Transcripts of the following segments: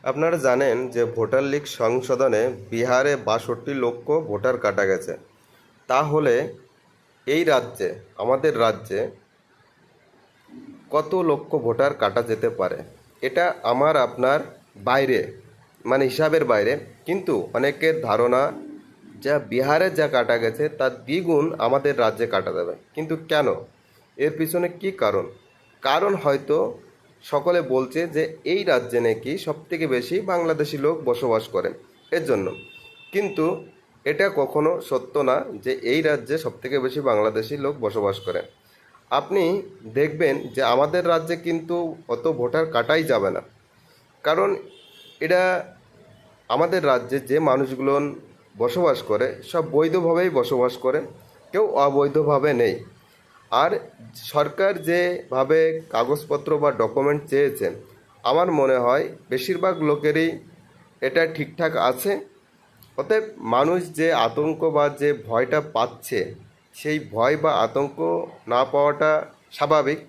আপনারা জানেন যে ভোটার লিস্ট সংশোধনে বিহারে ৬২ লক্ষ ভোটার কাটা গেছে। তাহলে এই রাজ্যে, আমাদের রাজ্যে কত লক্ষ ভোটার কাটা যেতে পারে? এটা আমার আপনার বাইরে, মানে হিসাবের বাইরে। কিন্তু অনেকের ধারণা যা বিহারে যা কাটা গেছে তার দ্বিগুণ আমাদের রাজ্যে কাটা যাবে। কিন্তু কেন? এর পিছনে কি কারণ? কারণ হয়তো সকলে বলছে যে এই রাজ্যে নাকি সবথেকে বেশি বাংলাদেশি লোক বসবাস করেন, এর জন্য। কিন্তু এটা কখনো সত্য না যে এই রাজ্যে সবথেকে বেশি বাংলাদেশি লোক বসবাস করেন। আপনি দেখবেন যে আমাদের রাজ্যে কিন্তু অত ভোটার কাটাই যাবে না। কারণ এটা আমাদের রাজ্যে যে মানুষগুলো বসবাস করে সব বৈধভাবেই বসবাস করে, কেউ অবৈধভাবে নেই। আর সরকার যেভাবে কাগজপত্র বা ডকুমেন্ট চেয়েছে, আমার মনে হয় বেশিরভাগ লোকেরই এটা ঠিকঠাক আছে। অতএব মানুষ যে আতঙ্ক বা যে ভয়টা পাচ্ছে, সেই ভয় বা আতঙ্ক না পাওয়াটা স্বাভাবিক।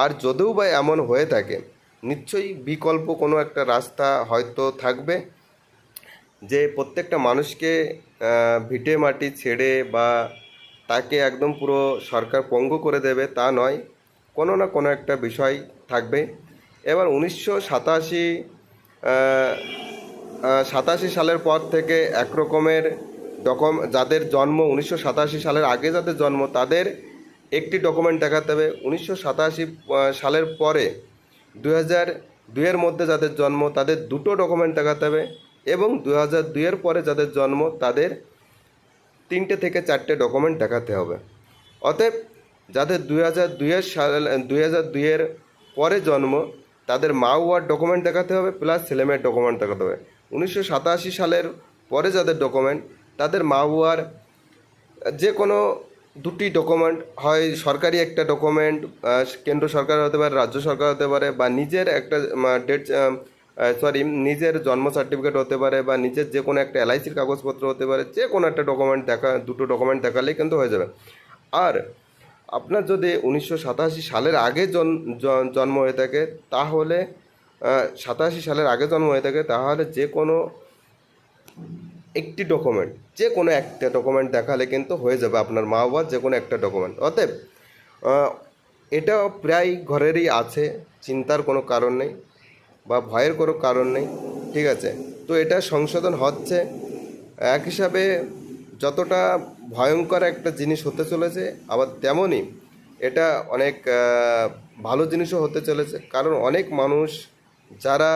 আর যদিও বা এমন হয়ে থাকে, নিশ্চয়ই বিকল্প কোনো একটা রাস্তা হয়তো থাকবে, যে প্রত্যেকটা মানুষকে ভিটে মাটি ছেড়ে বা তাকে একদম পুরো সরকার পঙ্গু করে দেবে তা নয়, কোনো না কোনো একটা বিষয় থাকবে। এবার 1987 সালের পর থেকে একরকমের যাদের জন্ম 1987 সালের আগে যাদের জন্ম তাদের একটি ডকুমেন্ট দেখাতে হবে। 1987 সালের পরে 2002-এর মধ্যে যাদের জন্ম তাদের দুটো ডকুমেন্ট দেখাতে হবে, এবং 2002-এর পরে যাদের জন্ম তাদের 3 থেকে 4টে ডকুমেন্ট দেখাতে হবে। অতএব যাদের 2002-এর পরে জন্ম তাদের মা বাবার ডকুমেন্ট দেখাতে হবে, প্লাস ছেলেমেয়ের ডকুমেন্ট দেখাতে হবে। 1987 সালের পরে যাদের ডকুমেন্ট তাদের মা বাবার যে কোনো দুটি ডকুমেন্ট, হয় সরকারি একটা ডকুমেন্ট, কেন্দ্র সরকার হতে পারে, রাজ্য সরকার হতে পারে, বা নিজের একটা ডেট নিজের জন্ম সার্টিফিকেট হতে পারে, বা নিজের যে কোনো একটা এলআইসির কাগজপত্র হতে পারে, যে কোনো একটা ডকুমেন্ট দুটো ডকুমেন্ট দেখালেই কিন্তু হয়ে যাবে। আর আপনার যদি 1987 সালের আগে জন্ম হয়ে থাকে, তাহলে 87 সালের আগে জন্ম হয়ে থাকে, তাহলে যে কোনো একটি ডকুমেন্ট, যে কোনো একটা ডকুমেন্ট দেখালে কিন্তু হয়ে যাবে আপনার মা বাবার যে কোনো একটা ডকুমেন্ট। অতএব আহ, এটা প্রায় ঘরেরই আছে, চিন্তার কোনো কারণ নেই বা ভয়ের কোনো কারণ নেই, ঠিক আছে? তো এটা সংশোধন হচ্ছে। এক হিসাবে যতটা ভয়ঙ্কর একটা জিনিস হতে চলেছে, আবার তেমনই এটা অনেক ভালো জিনিসও হতে চলেছে। কারণ অনেক মানুষ যারা